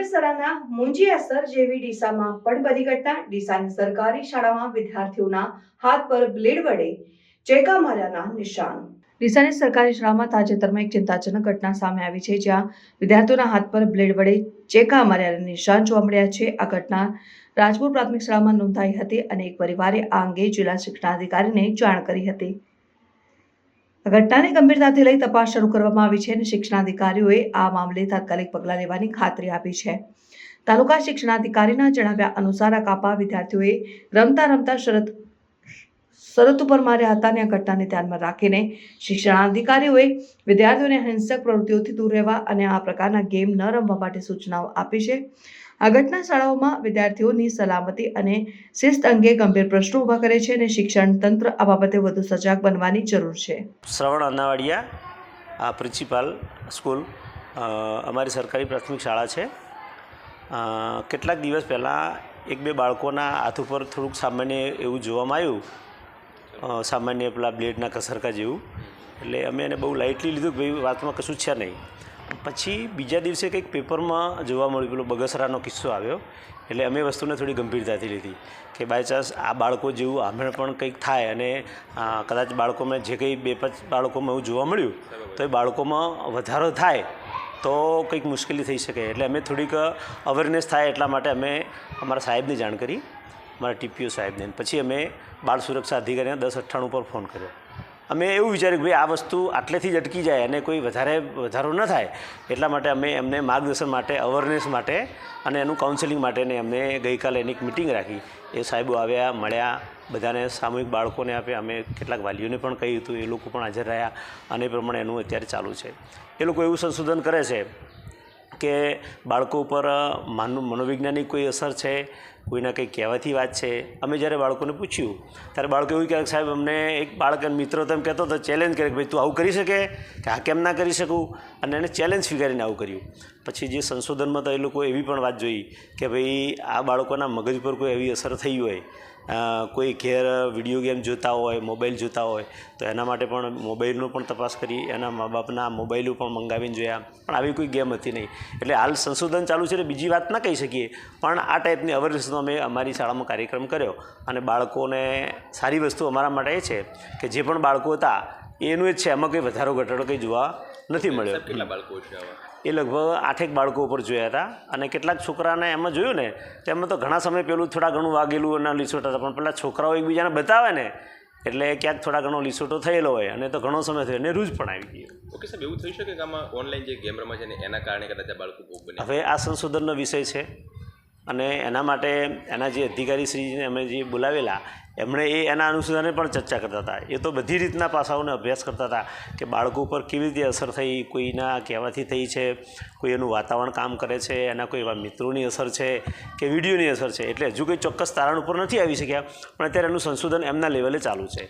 બગસરાના મુંજીયાસર જેવી ડીસામાં પણ બની ઘટના। ડીસાની સરકારી શાળામાં વિદ્યાર્થીઓના હાથ પર બ્લેડ વડે ચેકા માર્યાના નિશાન। ડીસાની સરકારી શાળામાં તાજેતરમાં એક ચિંતાજનક ઘટના સામે આવી છે, જ્યાં વિદ્યાર્થીઓના હાથ પર બ્લેડ વડે ચેકા માર્યાના નિશાન જોવા મળ્યા છે। આ ઘટના રાજપુર પ્રાથમિક શાળામાં નોંધાઈ હતી અને એક પરિવારે આ અંગે જિલ્લા શિક્ષણાધિકારીને જાણ કરી હતી। ઘટનાની ગંભીરતાથી લઈ તપાસ શરૂ કરવામાં આવી છે અને શિક્ષણાધિકારીઓએ આ મામલે તાત્કાલિક પગલાં લેવાની ખાતરી આપી છે। તાલુકા શિક્ષણાધિકારીના જણાવ્યા અનુસાર આ કાપા વિદ્યાર્થીઓએ રમતા શરત ઉપર માર્યા હતા અને આ ઘટનાને ધ્યાનમાં રાખીને શિક્ષણાધિકારીઓએ વિદ્યાર્થીઓને હિંસક પ્રવૃત્તિઓથી દૂર રહેવા અને આ પ્રકારના ગેમ ન રમવા માટે સૂચનાઓ આપી છે। આ ઘટના શાળાઓમાં વિદ્યાર્થીઓની સલામતી અને શિસ્ત અંગે ગંભીર પ્રશ્નો ઊભા કરે છે અને શિક્ષણ તંત્ર આ બાબતે વધુ સજાગ બનવાની જરૂર છે। શ્રવણ અનાવાડિયા પ્રિન્સિપાલ સ્કૂલ અમારી સરકારી પ્રાથમિક શાળા છે। કેટલાક દિવસ પહેલાં એક બે બાળકોના હાથ ઉપર થોડુંક સામાન્ય એવું જોવામાં આવ્યું, સામાન્ય પેલા બ્લેડના કસરકા જેવું, એટલે અમે એને બહુ લાઇટલી લીધું કે ભાઈ વાતમાં કશું છે નહીં। પછી બીજા દિવસે કંઈક પેપરમાં જોવા મળ્યું, પેલો બગસરાનો કિસ્સો આવ્યો, એટલે અમે વસ્તુને થોડી ગંભીરતાથી લીધી કે બાય ચાન્સ આ બાળકો જેવું આમે પણ કંઈક થાય અને કદાચ બાળકોમાં જે કંઈ 2-5 બાળકોમાં એવું જોવા મળ્યું તો એ બાળકોમાં વધારો થાય તો કંઈક મુશ્કેલી થઈ શકે। એટલે અમે થોડીક અવેરનેસ થાય એટલા માટે અમે અમારા સાહેબને જાણ કરી, અમારા ટીપીઓ સાહેબને। પછી અમે બાળ સુરક્ષા અધિકારીને 1098 પર ફોન કર્યો। અમે એવું વિચાર્યું કે ભાઈ આ વસ્તુ આટલેથી જ અટકી જાય અને કોઈ વધારો ન થાય એટલા માટે અમે એમને માર્ગદર્શન માટે, અવેરનેસ માટે અને એનું કાઉન્સેલિંગ માટેને અમને ગઈકાલે એની એક મિટિંગ રાખી। એ સાહેબો આવ્યા, મળ્યા, બધાને સામૂહિક બાળકોને આપ્યા, અમે કેટલાક વાલીઓને પણ કહ્યું હતું, એ લોકો પણ હાજર રહ્યા અને એ પ્રમાણે એનું અત્યારે ચાલુ છે। એ લોકો એવું સંશોધન કરે છે કે બાળકો ઉપર મનોવૈજ્ઞાનિક કોઈ અસર છે, કોઈના કંઈ કહેવાથી વાત છે। અમે જ્યારે બાળકોને પૂછ્યું ત્યારે બાળકો એવું કહે કે સાહેબ અમને એક બાળક મિત્ર તો એમ કહેતો હતો, ચેલેન્જ કરે કે ભાઈ તું આવું કરી શકે કે આ કેમ ના કરી શકું, અને એને ચેલેન્જ સ્વીકારીને આવું કર્યું। પછી જે સંશોધનમાં તો એ લોકો એવી પણ વાત જોઈ કે ભાઈ આ બાળકોના મગજ પર કોઈ એવી અસર થઈ હોય, કોઈ ઘેર વિડીયો ગેમ જોતા હોય, મોબાઈલ જોતા હોય તો એના માટે પણ મોબાઈલનો પણ તપાસ કરી, એના મા બાપના મોબાઈલો પણ મંગાવીને જોયા, પણ આવી કોઈ ગેમ હતી નહીં। એટલે હાલ સંશોધન ચાલુ છે એટલે બીજી વાત ના કહી શકીએ, પણ આ ટાઈપની અવેરનેસનો અમે અમારી શાળામાં કાર્યક્રમ કર્યો અને બાળકોને સારી વસ્તુ અમારા માટે એ છે કે જે પણ બાળકો હતા એનું જ છે, એમાં કંઈ વધારો ઘટાડો કંઈ જોવા નથી મળ્યો। કેટલા બાળકો છે આવા? એ લગભગ 8 બાળકો ઉપર જોયા હતા અને કેટલાક છોકરાને એમાં જોયું ને તેમાં તો ઘણા સમય પહેલું થોડા ઘણું વાગેલું અને લીસોટા હતા, પણ પેલા છોકરાઓ એકબીજાને બતાવે ને એટલે ક્યાંક થોડા ઘણો લીસોટો થયેલો હોય અને તો ઘણો સમય થયો અને રૂજ પણ આવી ગયો। ઓકે સાહેબ, એવું થઈ શકે કે આમાં ઓનલાઈન જે ગેમ રમે છે ને એના કારણે કદાચ આ બાળકો ભોગ બને? હવે આ સંશોધનનો વિષય છે અને એના માટે એના જે અધિકારીશ્રીને અમે જે બોલાવેલા એમણે એના અનુસંધાને પણ ચર્ચા કરતા હતા। એ તો બધી રીતના પાસાઓને અભ્યાસ કરતા હતા કે બાળકો ઉપર કેવી રીતે અસર થઈ, કોઈના કહેવાથી થઈ છે, કોઈ એનું વાતાવરણ કામ કરે છે, એના કોઈ એવા મિત્રોની અસર છે કે વિડીયોની અસર છે। એટલે હજુ કોઈ ચોક્કસ તારણ ઉપર નથી આવી શક્યા, પણ અત્યારે એનું સંશોધન એમના લેવલે ચાલુ છે।